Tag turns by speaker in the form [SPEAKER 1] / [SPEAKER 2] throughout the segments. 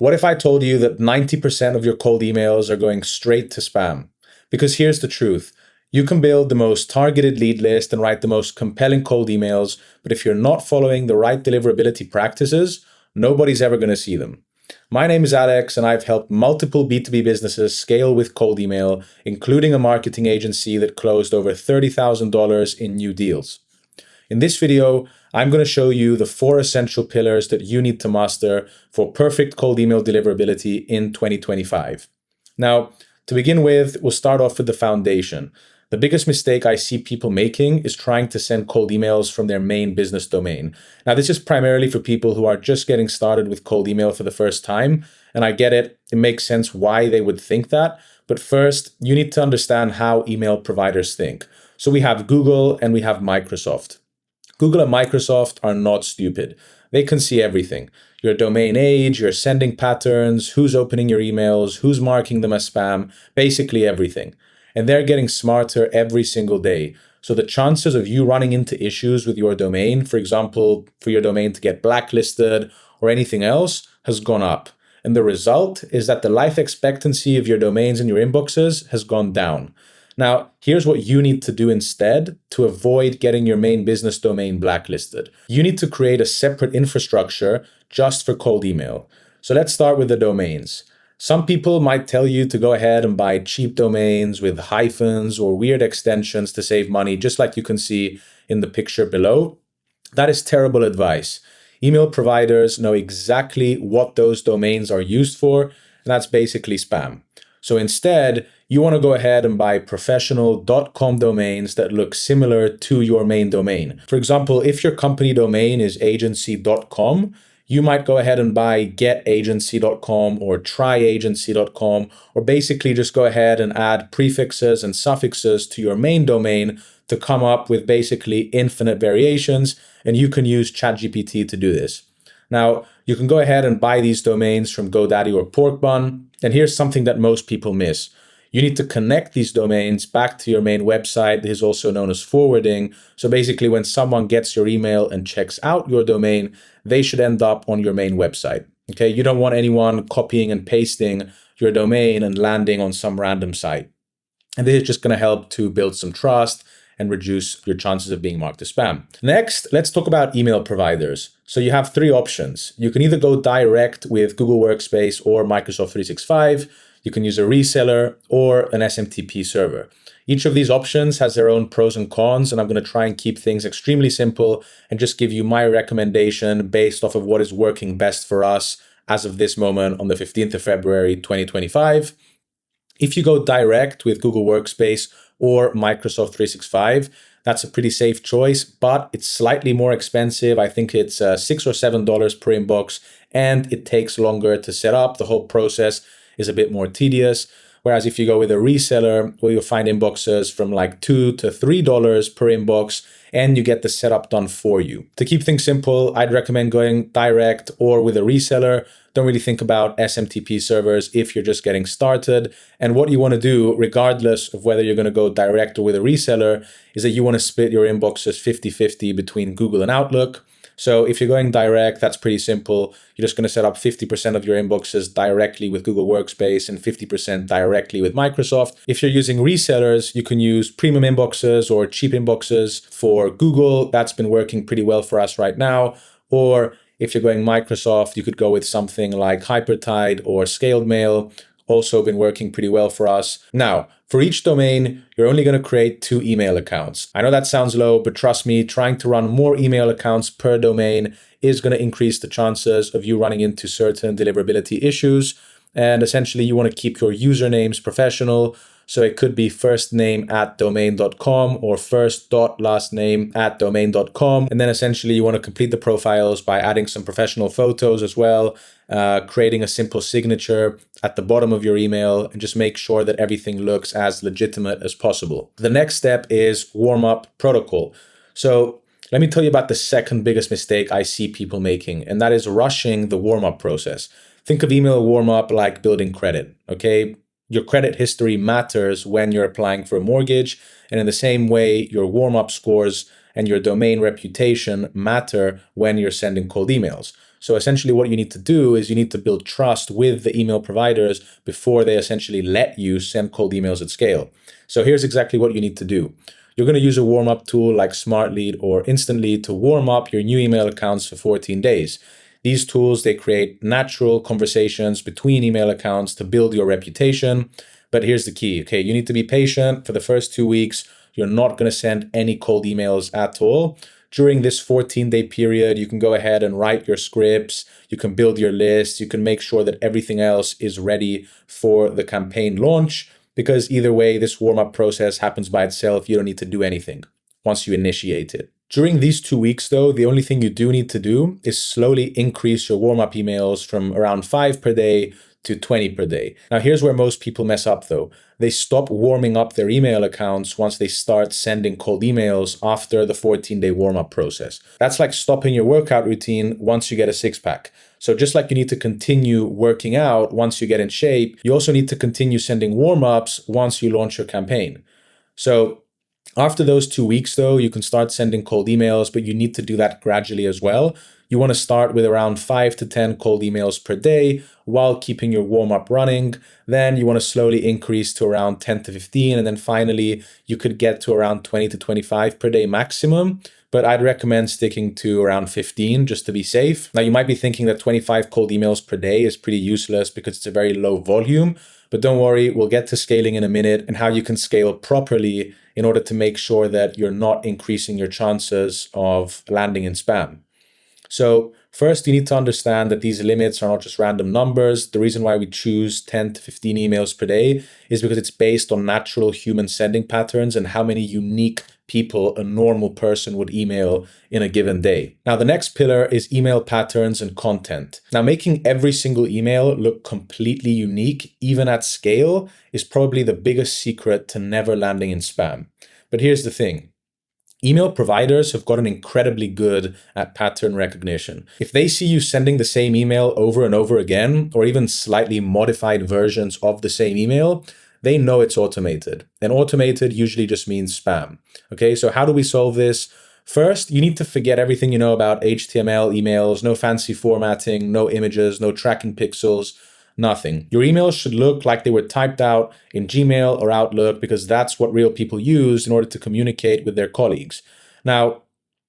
[SPEAKER 1] What if I told you that 90% of your cold emails are going straight to spam? Because here's the truth. You can build the most targeted lead list and write the most compelling cold emails, but if you're not following the right deliverability practices, nobody's ever going to see them. My name is Alex, and I've helped multiple B2B businesses scale with cold email, including a marketing agency that closed over $30,000 in new deals. In this video, I'm going to show you the 4 essential pillars that you need to master for perfect cold email deliverability in 2025. Now, to begin with, we'll start off with the foundation. The biggest mistake I see people making is trying to send cold emails from their main business domain. Now, this is primarily for people who are just getting started with cold email for the first time, and I get it. It makes sense why they would think that. But first, you need to understand how email providers think. So we have Google and we have Microsoft. Google and Microsoft are not stupid. They can see everything. Your domain age, your sending patterns, who's opening your emails, who's marking them as spam, basically everything. And they're getting smarter every single day. So the chances of you running into issues with your domain, for example, for your domain to get blacklisted or anything else, has gone up. And the result is that the life expectancy of your domains in your inboxes has gone down. Now, here's what you need to do instead to avoid getting your main business domain blacklisted. You need to create a separate infrastructure just for cold email. So let's start with the domains. Some people might tell you to go ahead and buy cheap domains with hyphens or weird extensions to save money, just like you can see in the picture below. That is terrible advice. Email providers know exactly what those domains are used for, and that's basically spam. So instead, you want to go ahead and buy professional .com domains that look similar to your main domain. For example, if your company domain is agency.com, you might go ahead and buy getagency.com or tryagency.com, or basically just go ahead and add prefixes and suffixes to your main domain to come up with basically infinite variations, and you can use ChatGPT to do this. Now, you can go ahead and buy these domains from GoDaddy or Porkbun, and here's something that most people miss. You need to connect these domains back to your main website. This is also known as forwarding. So basically, when someone gets your email and checks out your domain, they should end up on your main website. Okay, you don't want anyone copying and pasting your domain and landing on some random site. And this is just going to help to build some trust and reduce your chances of being marked as spam. Next, let's talk about email providers. So you have 3 options. You can either go direct with Google Workspace or Microsoft 365. You can use a reseller or an SMTP server. Each of these options has their own pros and cons, and I'm going to try and keep things extremely simple and just give you my recommendation based off of what is working best for us as of this moment on the 15th of February, 2025. If you go direct with Google Workspace or Microsoft 365, that's a pretty safe choice, but it's slightly more expensive. I think it's $6 or $7 per inbox, and it takes longer to set up. The whole process is a bit more tedious. Whereas if you go with a reseller, well, you'll find inboxes from like $2 to $3 per inbox, and you get the setup done for you. To keep things simple, I'd recommend going direct or with a reseller. Don't really think about SMTP servers if you're just getting started. And what you want to do, regardless of whether you're going to go direct or with a reseller, is that you want to split your inboxes 50-50 between Google and Outlook. So if you're going direct, that's pretty simple. You're just going to set up 50% of your inboxes directly with Google Workspace and 50% directly with Microsoft. If you're using resellers, you can use premium inboxes or cheap inboxes for Google. That's been working pretty well for us right now. Or if you're going Microsoft, you could go with something like Hypertide or Scaled Mail. Also been working pretty well for us. Now, for each domain, you're only going to create 2 email accounts. I know that sounds low, but trust me, trying to run more email accounts per domain is going to increase the chances of you running into certain deliverability issues. And essentially, you want to keep your usernames professional. So it could be firstname@domain.com or first.lastname@domain.com. And then essentially you want to complete the profiles by adding some professional photos as well, creating a simple signature at the bottom of your email, and just make sure that everything looks as legitimate as possible. The next step is Warmup protocol. So let me tell you about the second biggest mistake I see people making, and that is rushing the warm-up process. Think of email warm-up like building credit, okay? Your credit history matters when you're applying for a mortgage, and in the same way, your warm-up scores and your domain reputation matter when you're sending cold emails. So essentially what you need to do is you need to build trust with the email providers before they essentially let you send cold emails at scale. So here's exactly what you need to do. You're going to use a warm-up tool like SmartLead or InstantLead to warm up your new email accounts for 14 days. These tools, they create natural conversations between email accounts to build your reputation. But here's the key, okay? You need to be patient for the first 2 weeks. You're not going to send any cold emails at all. During this 14-day period, you can go ahead and write your scripts. You can build your lists. You can make sure that everything else is ready for the campaign launch, because either way, this warm-up process happens by itself. You don't need to do anything once you initiate it. During these 2 weeks, though, the only thing you do need to do is slowly increase your warm-up emails from around 5 per day to 20 per day. Now, here's where most people mess up, though. They stop warming up their email accounts once they start sending cold emails after the 14-day warm-up process. That's like stopping your workout routine once you get a six-pack. So just like you need to continue working out once you get in shape, you also need to continue sending warm-ups once you launch your campaign. So after those 2 weeks, though, you can start sending cold emails, but you need to do that gradually as well. You want to start with around 5 to 10 cold emails per day while keeping your warm-up running. Then you want to slowly increase to around 10 to 15. And then finally, you could get to around 20 to 25 per day maximum. But I'd recommend sticking to around 15 just to be safe. Now, you might be thinking that 25 cold emails per day is pretty useless because it's a very low volume. But don't worry, we'll get to scaling in a minute and how you can scale properly in order to make sure that you're not increasing your chances of landing in spam. So first, you need to understand that these limits are not just random numbers. The reason why we choose 10 to 15 emails per day is because it's based on natural human sending patterns and how many unique people a normal person would email in a given day. Now, the next pillar is email patterns and content. Now, making every single email look completely unique, even at scale, is probably the biggest secret to never landing in spam. But here's the thing. Email providers have gotten incredibly good at pattern recognition. If they see you sending the same email over and over again, or even slightly modified versions of the same email, they know it's automated. And automated usually just means spam. Okay, so how do we solve this? First, you need to forget everything you know about HTML emails, no fancy formatting, no images, no tracking pixels. Nothing. Your emails should look like they were typed out in Gmail or Outlook because that's what real people use in order to communicate with their colleagues. Now,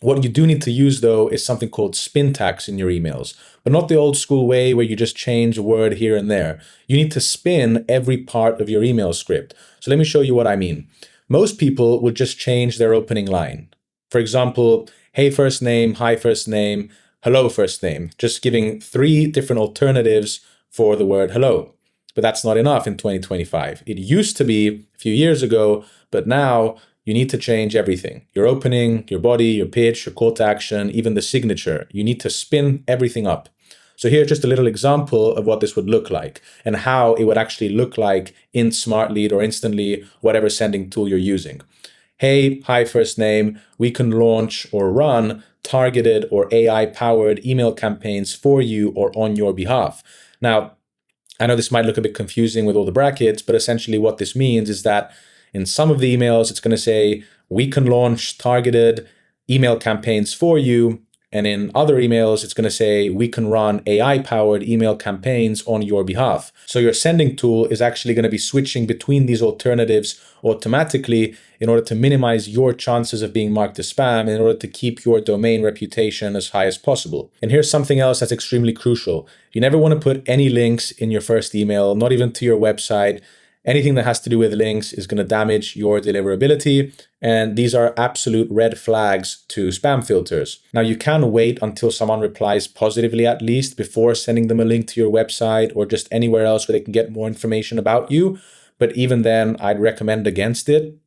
[SPEAKER 1] what you do need to use, though, is something called spin tags in your emails, but not the old school way where you just change a word here and there. You need to spin every part of your email script. So let me show you what I mean. Most people would just change their opening line. For example, hey first name, hi first name, hello first name, just giving 3 different alternatives for the word hello. But that's not enough in 2025. It used to be a few years ago, but now you need to change everything. Your opening, your body, your pitch, your call to action, even the signature. You need to spin everything up. So here's just a little example of what this would look like and how it would actually look like in SmartLead or Instantly, whatever sending tool you're using. Hey, hi first name, we can launch or run targeted or AI-powered email campaigns for you or on your behalf. Now, I know this might look a bit confusing with all the brackets, but essentially what this means is that in some of the emails, it's going to say, we can launch targeted email campaigns for you. And in other emails, it's going to say, we can run AI-powered email campaigns on your behalf. So your sending tool is actually going to be switching between these alternatives automatically in order to minimize your chances of being marked as spam, in order to keep your domain reputation as high as possible. And here's something else that's extremely crucial. You never want to put any links in your first email, not even to your website. Anything that has to do with links is going to damage your deliverability, and these are absolute red flags to spam filters. Now, you can wait until someone replies positively at least before sending them a link to your website or just anywhere else where they can get more information about you, but even then, I'd recommend against it.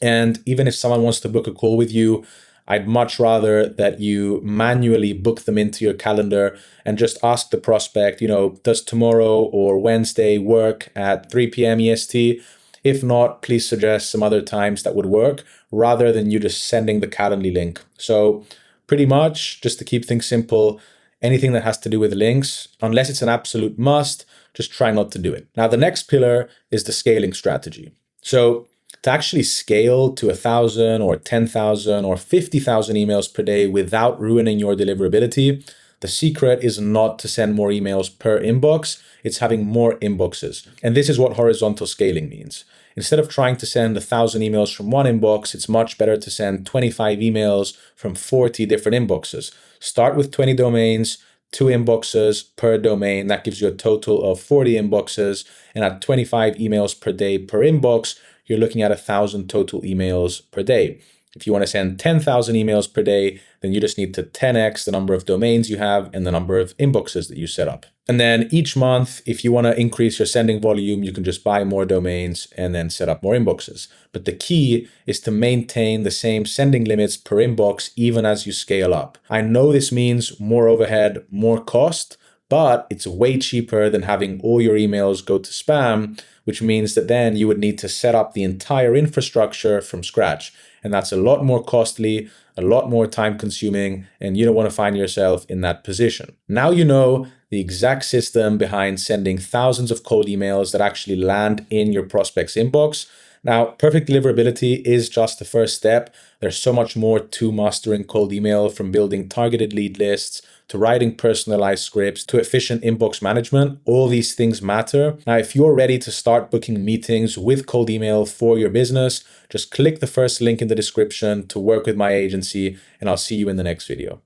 [SPEAKER 1] And even if someone wants to book a call with you, I'd much rather that you manually book them into your calendar and just ask the prospect, does tomorrow or Wednesday work at 3 p.m. EST? If not, please suggest some other times that would work rather than you just sending the Calendly link. So pretty much, just to keep things simple, anything that has to do with links, unless it's an absolute must, just try not to do it. Now, the next pillar is the scaling strategy. So to actually scale to 1,000 or 10,000 or 50,000 emails per day without ruining your deliverability, The secret is not to send more emails per inbox, it's having more inboxes. And this is what horizontal scaling means. Instead of trying to send 1,000 emails from one inbox, it's much better to send 25 emails from 40 different inboxes. Start with 20 domains, 2 inboxes per domain. That gives you a total of 40 inboxes. And at 25 emails per day per inbox, you're looking at 1,000 total emails per day. If you want to send 10,000 emails per day, then you just need to 10x the number of domains you have and the number of inboxes that you set up. And then each month, if you want to increase your sending volume, you can just buy more domains and then set up more inboxes. But the key is to maintain the same sending limits per inbox even as you scale up. I know this means more overhead, more cost, but it's way cheaper than having all your emails go to spam, which means that then you would need to set up the entire infrastructure from scratch. And that's a lot more costly, a lot more time consuming, and you don't want to find yourself in that position. Now you know the exact system behind sending thousands of cold emails that actually land in your prospect's inbox. Now, perfect deliverability is just the first step. There's so much more to mastering cold email, from building targeted lead lists to writing personalized scripts to efficient inbox management. All these things matter. Now, if you're ready to start booking meetings with cold email for your business, just click the first link in the description to work with my agency, and I'll see you in the next video.